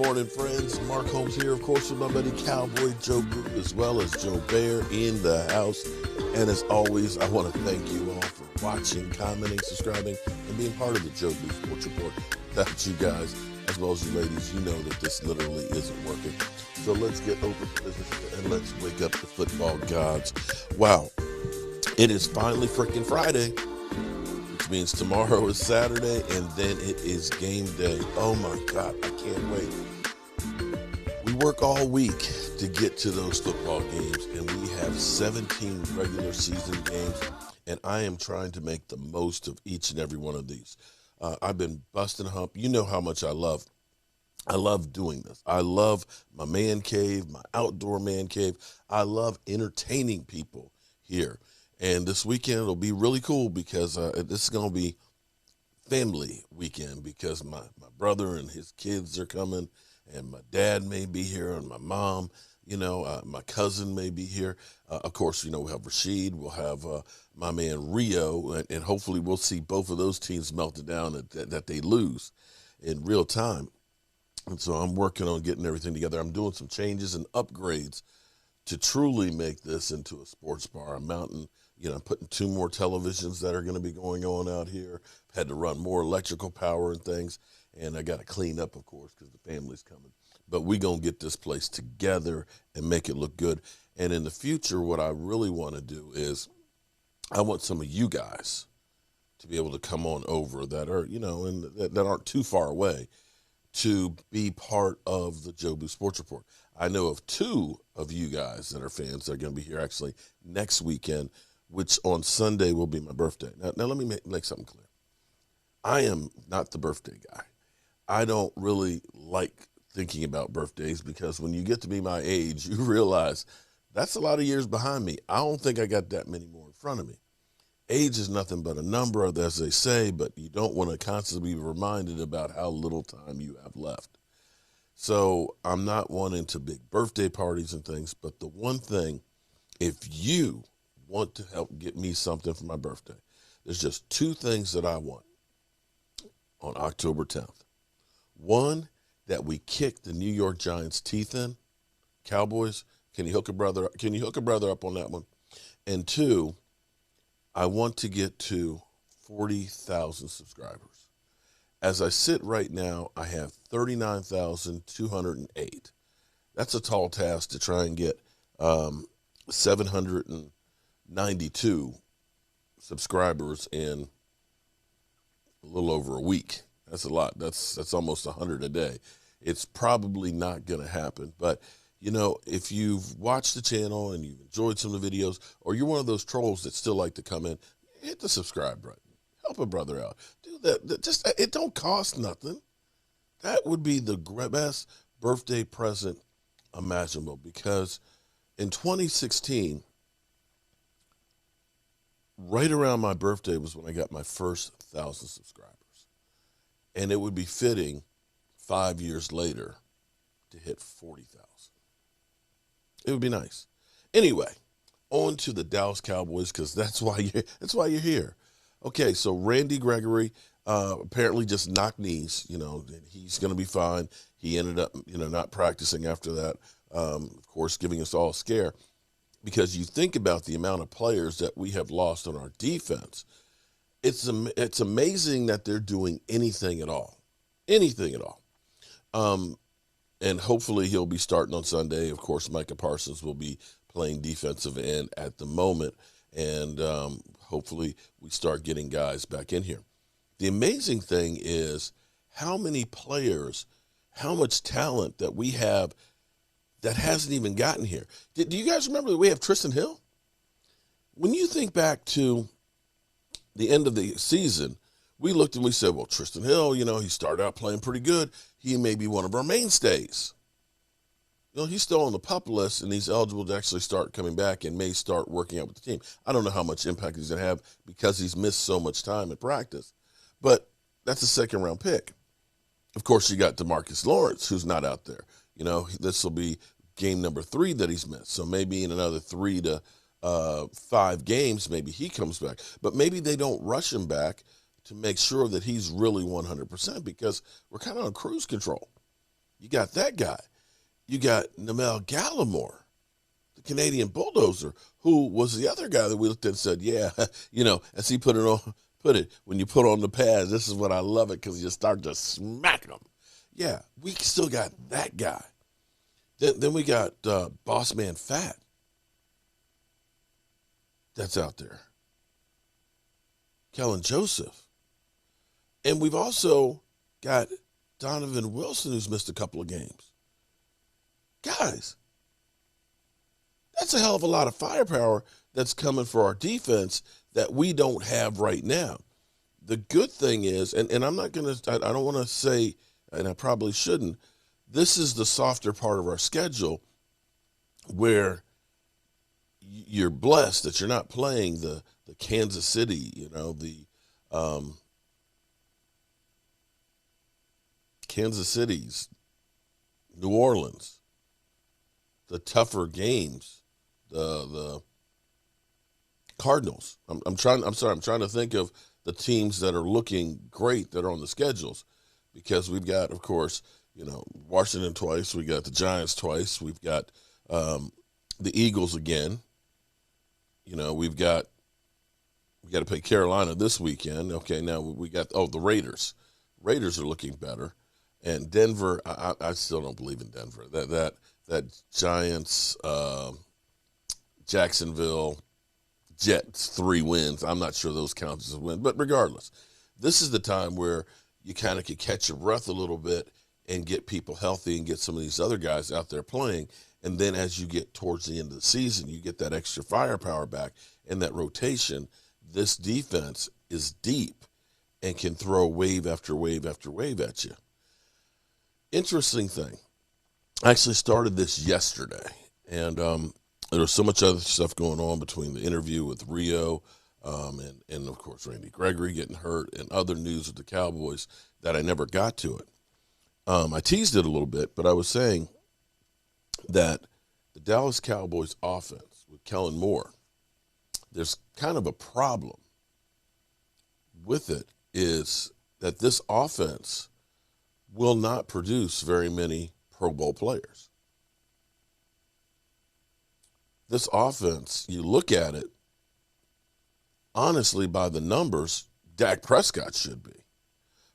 morning, friends. Mark Holmes here, of course, with my buddy Cowboy Joe Boo, as well as Joe Bear in the house. And as always, I want to thank you all for watching, commenting, subscribing, and being part of the Joe Boo Sports Report. Without you guys, as well as you ladies, you know that this literally isn't working. So let's get open to business and let's wake up the football gods. Wow, it is finally freaking Friday. Means tomorrow is Saturday, and then it is game day. Oh my God, I can't wait. We work all week to get to those football games, and we have 17 regular season games, and I am trying to make the most of each and every one of these. I've been busting hump. You know how much I love doing this. I love my man cave, my outdoor man cave. I love entertaining people here. And this weekend it'll be really cool because this is going to be family weekend because my brother and his kids are coming, and my dad may be here, and my mom, my cousin may be here. Of course, we'll have Rashid, we'll have my man Rio, and hopefully we'll see both of those teams melted down that they lose in real time. And so I'm working on getting everything together. I'm doing some changes and upgrades to truly make this into a sports bar, a mountain. I'm putting 2 more televisions that are going to be going on out here. Had to run more electrical power and things. And I got to clean up, of course, because the family's coming. But we're going to get this place together and make it look good. And in the future, what I really want to do is I want some of you guys to be able to come on over that are, and that aren't too far away to be part of the Joe Boo Sports Report. I know of 2 of you guys that are fans that are going to be here actually next weekend, which on Sunday will be my birthday. Now let me make something clear. I am not the birthday guy. I don't really like thinking about birthdays because when you get to be my age, you realize that's a lot of years behind me. I don't think I got that many more in front of me. Age is nothing but a number, as they say, but you don't want to constantly be reminded about how little time you have left. So I'm not wanting to big birthday parties and things, but the one thing, if you want to help get me something for my birthday, there's just 2 things that I want on October 10th. One, that we kick the New York Giants' teeth in. Cowboys, can you hook a brother up on that one? And 2, I want to get to 40,000 subscribers. As I sit right now, I have 39,208. That's a tall task to try and get 792 subscribers in a little over a week. That's a lot. That's almost 100 a day. It's probably not going to happen. But, if you've watched the channel and you've enjoyed some of the videos, or you're one of those trolls that still like to come in, hit the subscribe button. Help a brother out. Do that. It don't cost nothing. That would be the best birthday present imaginable, because in 2016, right around my birthday was when I got my first 1,000 subscribers. And it would be fitting 5 years later to hit 40,000. It would be nice. Anyway, on to the Dallas Cowboys, because that's why you're here. Okay, so Randy Gregory apparently just knocked knees, and he's going to be fine. He ended up, not practicing after that, of course, giving us all a scare. Because you think about the amount of players that we have lost on our defense, it's amazing that they're doing anything at all. And hopefully he'll be starting on Sunday. Of course, Micah Parsons will be playing defensive end at the moment, and hopefully we start getting guys back in here. The amazing thing is how many players, how much talent that we have that hasn't even gotten here. Do you guys remember that we have Tristan Hill? When you think back to the end of the season, we looked and we said, well, Tristan Hill, he started out playing pretty good. He may be one of our mainstays. He's still on the PUP list, and he's eligible to actually start coming back and may start working out with the team. I don't know how much impact he's going to have because he's missed so much time at practice. But that's a 2nd-round pick. Of course, you got DeMarcus Lawrence, who's not out there. This will be game number 3 that he's missed. So maybe in another 3 to 5 games, maybe he comes back. But maybe they don't rush him back to make sure that he's really 100%, because we're kind of on cruise control. You got that guy. You got Namel Gallimore, the Canadian bulldozer, who was the other guy that we looked at and said, yeah, as he put it, when you put on the pads, this is what I love it because you start to smack them. Yeah, we still got that guy. Then we got Boss Man Fat that's out there. Kellen Joseph. And we've also got Donovan Wilson, who's missed a couple of games. Guys, that's a hell of a lot of firepower that's coming for our defense that we don't have right now. The good thing is, and I'm not going to, I don't want to say, and I probably shouldn't, this is the softer part of our schedule where you're blessed that you're not playing the Kansas City, Kansas City's, New Orleans, the tougher games, the Cardinals. I'm trying to think of the teams that are looking great that are on the schedules, because we've got, of course, Washington twice, we got the Giants twice, we've got the Eagles again. We got to play Carolina this weekend. Okay, now we got the Raiders. Raiders are looking better, and Denver. I still don't believe in Denver. That Giants, Jacksonville, Jets 3 wins. I'm not sure those count as a win, but regardless, this is the time where you kind of can catch your breath a little bit and get people healthy and get some of these other guys out there playing. And then as you get towards the end of the season, you get that extra firepower back and that rotation. This defense is deep and can throw wave after wave after wave at you. Interesting thing. I actually started this yesterday, and there was so much other stuff going on between the interview with Rio and of course, Randy Gregory getting hurt and other news with the Cowboys that I never got to it. I teased it a little bit, but I was saying that the Dallas Cowboys offense with Kellen Moore, there's kind of a problem with it, is that this offense will not produce very many Pro Bowl players. This offense, you look at it, honestly, by the numbers, Dak Prescott should be.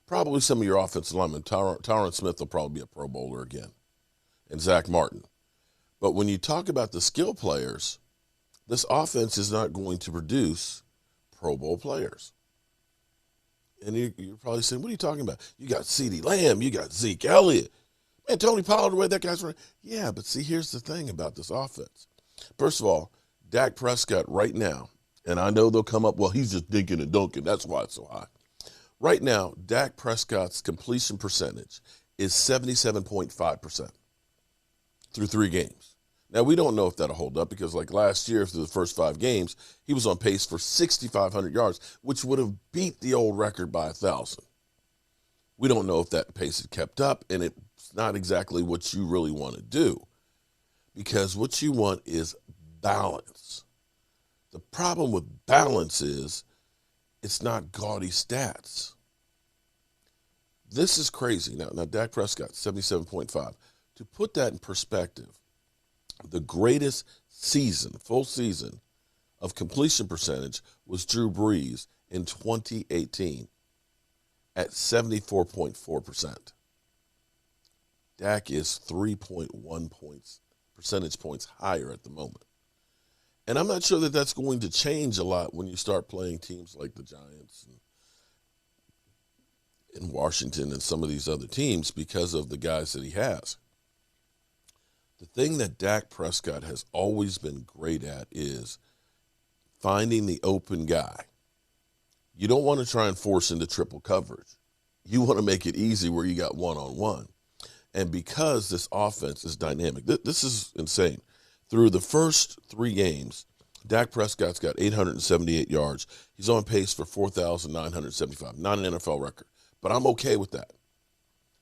Probably some of your offensive linemen. Tyron Smith will probably be a Pro Bowler again, and Zach Martin. But when you talk about the skill players, this offense is not going to produce Pro Bowl players. And you're probably saying, what are you talking about? You got CeeDee Lamb, you got Zeke Elliott. Man, Tony Pollard, the way that guy's running. Yeah, but see, here's the thing about this offense. First of all, Dak Prescott right now, and I know they'll come up, well, he's just dinking and dunking. That's why it's so high. Right now, Dak Prescott's completion percentage is 77.5% through 3 games. Now, we don't know if that'll hold up because, like last year, through the first 5 games, he was on pace for 6,500 yards, which would have beat the old record by 1,000. We don't know if that pace had kept up, and it's not exactly what you really want to do, because what you want is balance. The problem with balance is it's not gaudy stats. This is crazy. Now Dak Prescott, 77.5. To put that in perspective, the greatest season, full season of completion percentage was Drew Brees in 2018 at 74.4%. Dak is 3.1 percentage points higher at the moment. And I'm not sure that that's going to change a lot when you start playing teams like the Giants and Washington and some of these other teams because of the guys that he has. The thing that Dak Prescott has always been great at is finding the open guy. You don't want to try and force into triple coverage. You want to make it easy where you got one-on-one. And because this offense is dynamic, this is insane. Through the first 3 games, Dak Prescott's got 878 yards. He's on pace for 4,975. Not an NFL record. But I'm okay with that.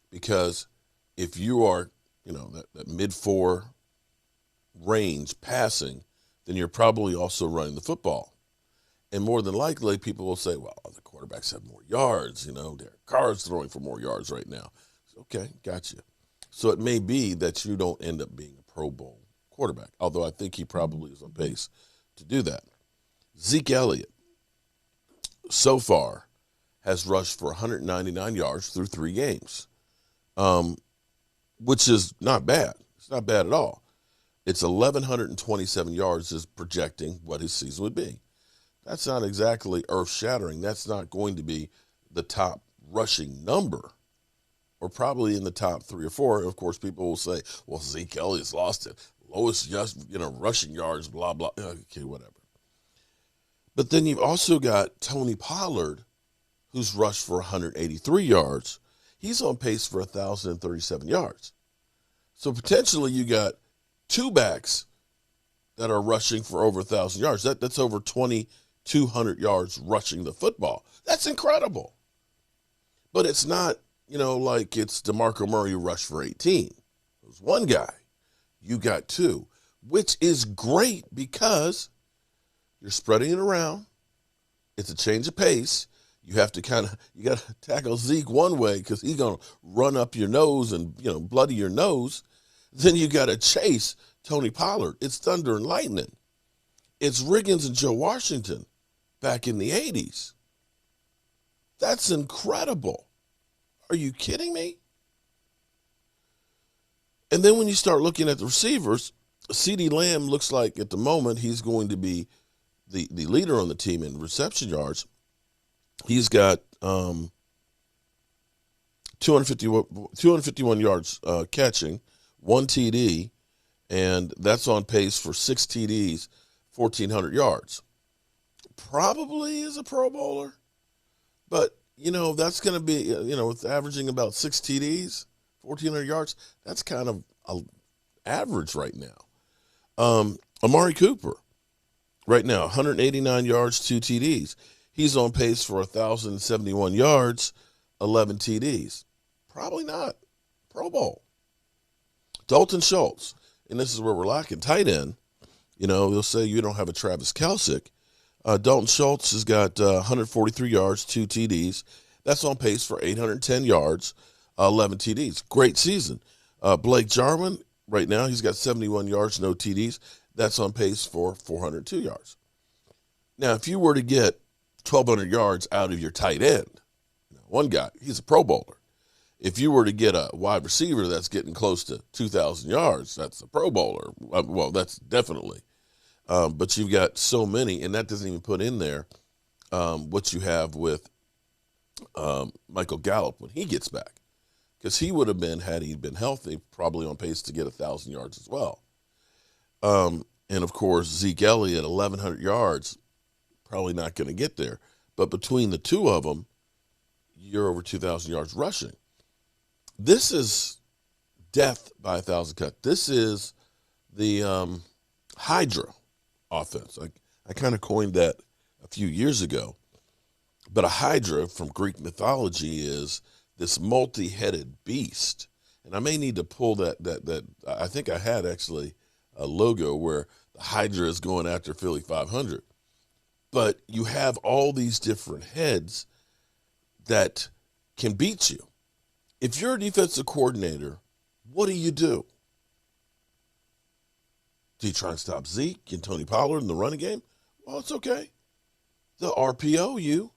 Because if you are, that mid-4 range passing, then you're probably also running the football. And more than likely, people will say, well, the quarterbacks have more yards. Derek Carr's throwing for more yards right now. Okay, gotcha. So it may be that you don't end up being a Pro Bowl quarterback, although I think he probably is on pace to do that. Zeke Elliott, so far, has rushed for 199 yards through 3 games, which is not bad. It's not bad at all. It's 1,127 yards is projecting what his season would be. That's not exactly earth-shattering. That's not going to be the top rushing number, or probably in the top 3 or 4. Of course, people will say, well, Zeke Elliott's lost it. Lowest rushing yards, blah, blah. Okay, whatever. But then you've also got Tony Pollard, who's rushed for 183 yards. He's on pace for 1,037 yards. So potentially you got 2 backs that are rushing for over 1,000 yards. That's over 2,200 yards rushing the football. That's incredible. But it's not, like it's DeMarco Murray who rushed for 18. It was one guy. You got 2, which is great because you're spreading it around. It's a change of pace. You have to you got to tackle Zeke one way because he's going to run up your nose and, bloody your nose. Then you got to chase Tony Pollard. It's thunder and lightning. It's Riggins and Joe Washington back in the 80s. That's incredible. Are you kidding me? And then when you start looking at the receivers, CeeDee Lamb looks like at the moment he's going to be the leader on the team in reception yards. He's got 251 yards catching, 1 TD, and that's on pace for 6 TDs, 1,400 yards. Probably is a Pro Bowler, but, that's going to be, with averaging about 6 TDs, 1,400 yards, that's kind of average right now. Amari Cooper, right now, 189 yards, 2 TDs. He's on pace for 1,071 yards, 11 TDs. Probably not Pro Bowl. Dalton Schultz, and this is where we're lacking tight end. They'll say you don't have a Travis Kelce. Dalton Schultz has got 143 yards, 2 TDs. That's on pace for 810 yards, 11 TDs. Great season. Blake Jarwin, right now, he's got 71 yards, no TDs. That's on pace for 402 yards. Now, if you were to get 1,200 yards out of your tight end, one guy, he's a Pro Bowler. If you were to get a wide receiver that's getting close to 2,000 yards, that's a Pro Bowler. Well, that's definitely. But you've got so many, and that doesn't even put in there what you have with Michael Gallup when he gets back. Because he would have been, had he been healthy, probably on pace to get 1,000 yards as well. And, of course, Zeke Elliott, 1,100 yards, probably not going to get there. But between the two of them, you're over 2,000 yards rushing. This is death by 1,000 cut. This is the Hydra offense. I kind of coined that a few years ago. But a Hydra from Greek mythology is this multi-headed beast. And I may need to pull that I think I had actually a logo where the Hydra is going after Philly 500. But you have all these different heads that can beat you. If you're a defensive coordinator, what do you do? Do you try and stop Zeke and Tony Pollard in the running game? Well, it's okay. They'll RPO you,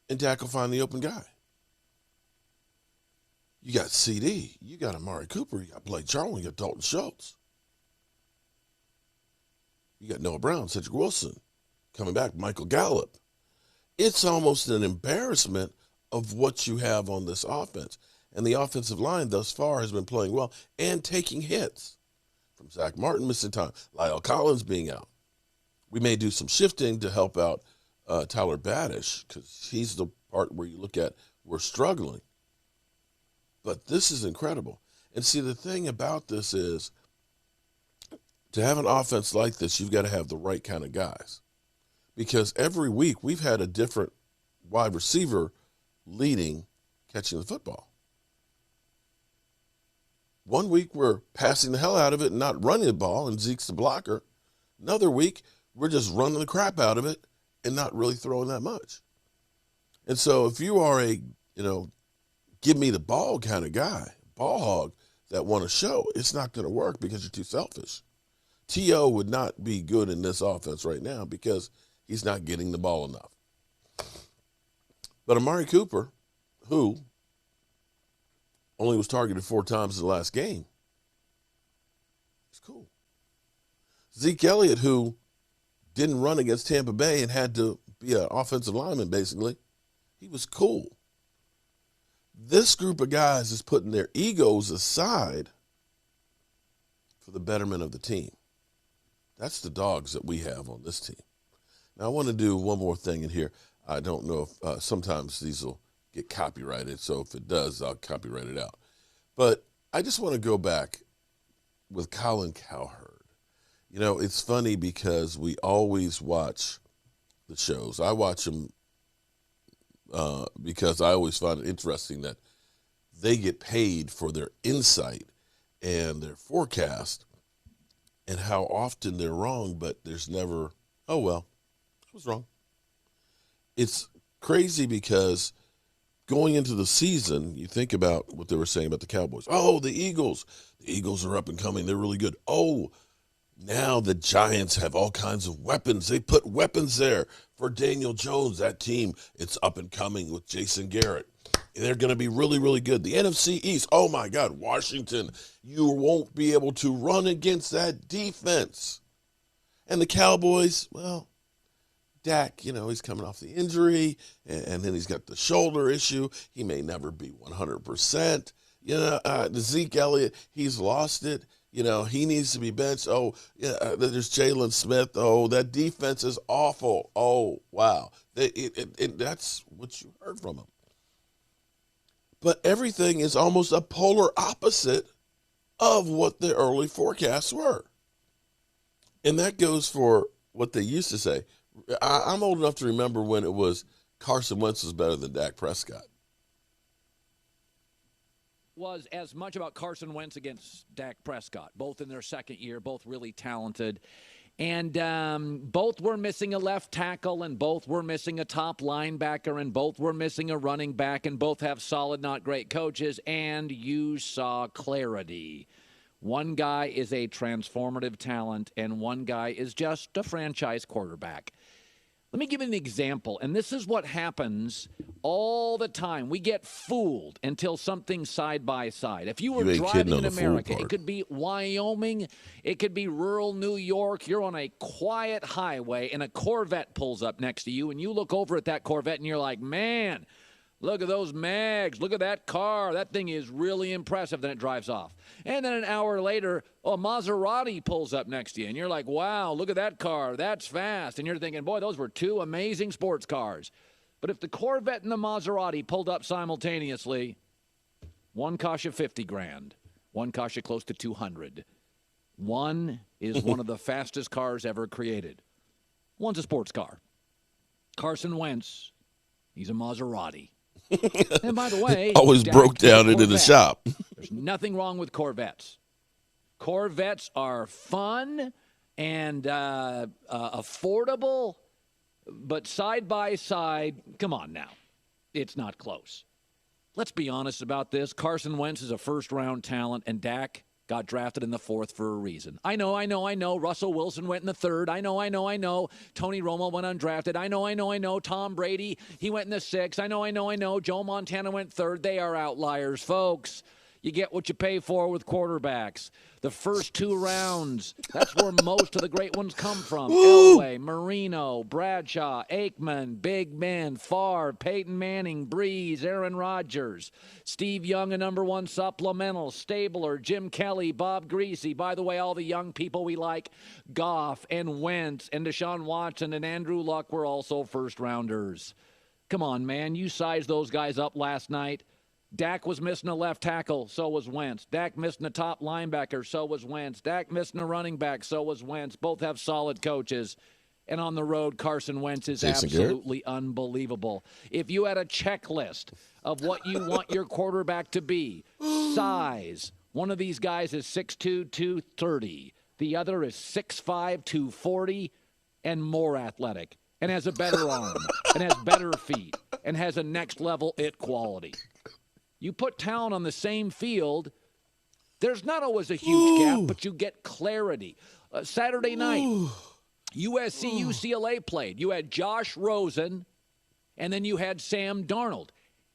and Dak will find the open guy. You got CD, you got Amari Cooper, you got Blake Jarwin, you got Dalton Schultz. You got Noah Brown, Cedric Wilson, coming back, Michael Gallup. It's almost an embarrassment of what you have on this offense. And the offensive line thus far has been playing well and taking hits from Zach Martin missing time, Lyle Collins being out. We may do some shifting to help out Tyler Badish because he's the part where you look at we're struggling. But this is incredible. And see, the thing about this is to have an offense like this, you've got to have the right kind of guys. Because every week we've had a different wide receiver leading catching the football. One week we're passing the hell out of it and not running the ball, and Zeke's the blocker. Another week we're just running the crap out of it and not really throwing that much. And so if you are a, give me the ball kind of guy, ball hog that want to show, it's not going to work because you're too selfish. T.O. would not be good in this offense right now because he's not getting the ball enough. But Amari Cooper, who only was targeted 4 times in the last game, it's cool. Zeke Elliott, who didn't run against Tampa Bay and had to be an offensive lineman, basically, he was cool. This group of guys is putting their egos aside for the betterment of the team. That's the dogs that we have on this team. Now, I want to do one more thing in here. I don't know if sometimes these will get copyrighted, so if it does, I'll copyright it out. But I just want to go back with Colin Cowherd. You know, it's funny because we always watch the shows. I watch them because I always find it interesting that they get paid for their insight and their forecast and how often they're wrong, but there's never, oh, well, I was wrong. It's crazy because going into the season, you think about what they were saying about the Cowboys. Oh, the Eagles. The Eagles are up and coming. They're really good. Oh, now the Giants have all kinds of weapons. They put weapons there for Daniel Jones. That team, it's up and coming with Jason Garrett. They're going to be really, really good. The NFC East, oh, my God, Washington, you won't be able to run against that defense. And the Cowboys, well, Dak, you know, he's coming off the injury, and then he's got the shoulder issue. He may never be 100%. You know, the Zeke Elliott, he's lost it. You know, he needs to be benched. Oh, yeah, there's Jalen Smith. Oh, that defense is awful. Oh, wow. That's what you heard from him. But everything is almost a polar opposite of what the early forecasts were. And that goes for what they used to say. I'm old enough to remember when it was Carson Wentz was better than Dak Prescott. Was as much about Carson Wentz against Dak Prescott, both in their second year, both really talented. And both were missing a left tackle, and both were missing a top linebacker, and both were missing a running back, and both have solid, not great coaches, and you saw clarity. One guy is a transformative talent, and one guy is just a franchise quarterback. Let me give you an example, and this is what happens all the time. We get fooled until something's side by side. If you were driving in America, it could be Wyoming, it could be rural New York. You're on a quiet highway, and a Corvette pulls up next to you, and you look over at that Corvette, and you're like, man, look at those mags. Look at that car. That thing is really impressive. Then it drives off. And then an hour later, a Maserati pulls up next to you. And you're like, wow, look at that car. That's fast. And you're thinking, boy, those were two amazing sports cars. But if the Corvette and the Maserati pulled up simultaneously, one cost you $50,000. One cost you close to $200,000. One is one of the fastest cars ever created. One's a sports car. Carson Wentz, he's a Maserati. And by the way, always broke down into the shop. There's nothing wrong with Corvettes. Corvettes are fun and affordable, but side by side, come on now, it's not close. Let's be honest about this. Carson Wentz is a first-round talent, and Dak got drafted in the 4th for a reason. I know. Russell Wilson went in the 3rd. I know. Tony Romo went undrafted. I know. Tom Brady, he went in the 6th. I know. Joe Montana went 3rd. They are outliers, folks. You get what you pay for with quarterbacks. The first 2 rounds, that's where most of the great ones come from. Elway, Marino, Bradshaw, Aikman, Big Ben, Favre, Peyton Manning, Breeze, Aaron Rodgers, Steve Young, a number 1 supplemental, Stabler, Jim Kelly, Bob Greasy. By the way, all the young people we like, Goff and Wentz and Deshaun Watson and Andrew Luck were also first-rounders. Come on, man. You sized those guys up last night. Dak was missing a left tackle, so was Wentz. Dak missing a top linebacker, so was Wentz. Dak missing a running back, so was Wentz. Both have solid coaches. And on the road, Carson Wentz is absolutely unbelievable. If you had a checklist of what you want your quarterback to be, size, one of these guys is 6'2", 230. The other is 6'5", 240, and more athletic, and has a better arm, and has better feet, and has a next-level it quality. You put talent on the same field, there's not always a huge gap, but you get clarity. Saturday night, USC UCLA played. You had Josh Rosen, and then you had Sam Darnold.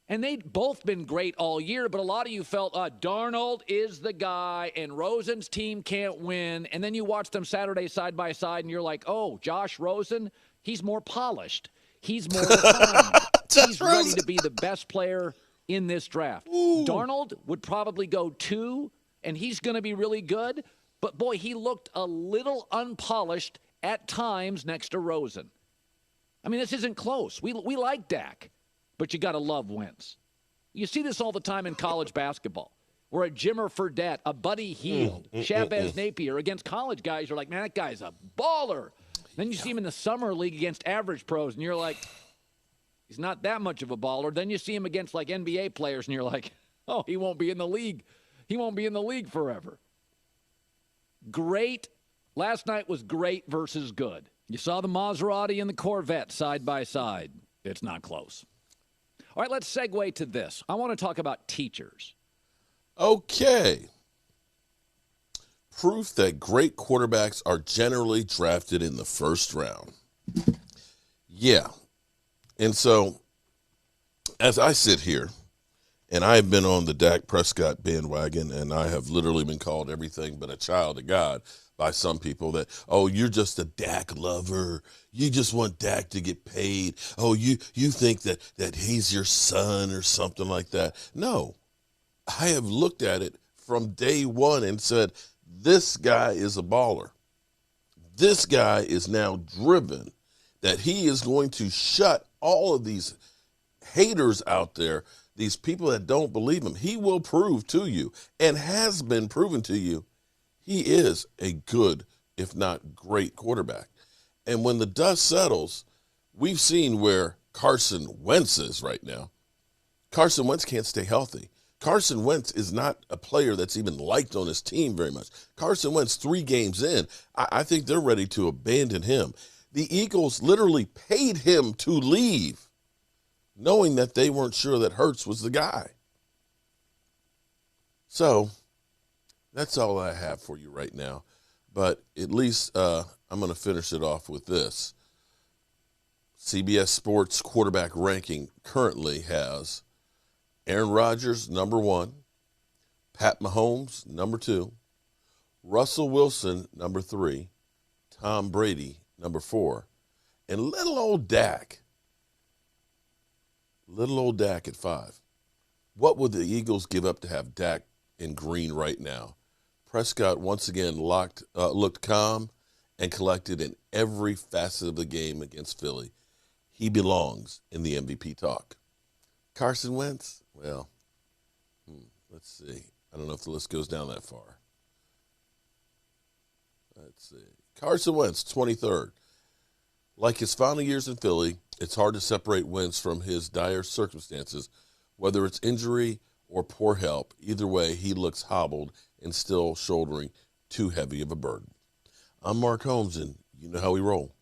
And they'd both been great all year, but a lot of you felt Darnold is the guy, and Rosen's team can't win. And then you watch them Saturday side by side, and you're like, oh, Josh Rosen, he's more polished. He's more refined. He's ready to be the best player in this draft. Darnold would probably go 2, and he's going to be really good. But, boy, he looked a little unpolished at times next to Rosen. I mean, this isn't close. We like Dak, but you got to love Wentz. You see this all the time in college basketball, where a Jimmer Fredette, a Buddy Hield, Shabazz Napier against college guys, you're like, man, that guy's a baller. Then you see him in the summer league against average pros, and you're like, he's not that much of a baller. Then you see him against, like, NBA players, and you're like, oh, he won't be in the league. He won't be in the league forever. Great. Last night was great versus good. You saw the Maserati and the Corvette side by side. It's not close. All right, let's segue to this. I want to talk about teachers. Okay. Proof that great quarterbacks are generally drafted in the first round. Yeah. And so, as I sit here, and I've been on the Dak Prescott bandwagon, and I have literally been called everything but a child of God by some people that, oh, you're just a Dak lover. You just want Dak to get paid. Oh, you think that he's your son or something like that. No, I have looked at it from day one and said, this guy is a baller. This guy is now driven that he is going to shut all of these haters out there, these people that don't believe him. He will prove to you, and has been proven to you, he is a good, if not great, quarterback. And when the dust settles, we've seen where Carson Wentz is right now. Carson Wentz can't stay healthy. Carson Wentz is not a player that's even liked on his team very much. Carson Wentz, 3 games in, I think they're ready to abandon him. The Eagles literally paid him to leave, knowing that they weren't sure that Hurts was the guy. So that's all I have for you right now. But at least I'm going to finish it off with this. CBS Sports quarterback ranking currently has Aaron Rodgers, number 1, Pat Mahomes, number 2, Russell Wilson, number 3, Tom Brady, number 4, and little old Dak at 5. What would the Eagles give up to have Dak in green right now? Prescott once again looked calm and collected in every facet of the game against Philly. He belongs in the MVP talk. Carson Wentz, well, let's see. I don't know if the list goes down that far. Let's see. Carson Wentz, 23rd. Like his final years in Philly, it's hard to separate Wentz from his dire circumstances, whether it's injury or poor help. Either way, he looks hobbled and still shouldering too heavy of a burden. I'm Mark Holmes, and you know how we roll.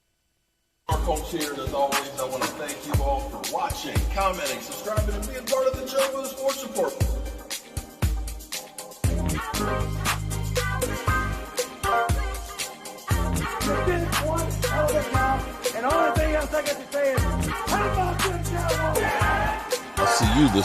Mark Holmes here, and as always, I want to thank you all for watching, commenting, subscribing, and being part of the Joe with the Sports Report. You did one hell of a job, and the only thing else I got to say is, how about them Cowboys? I'll see you this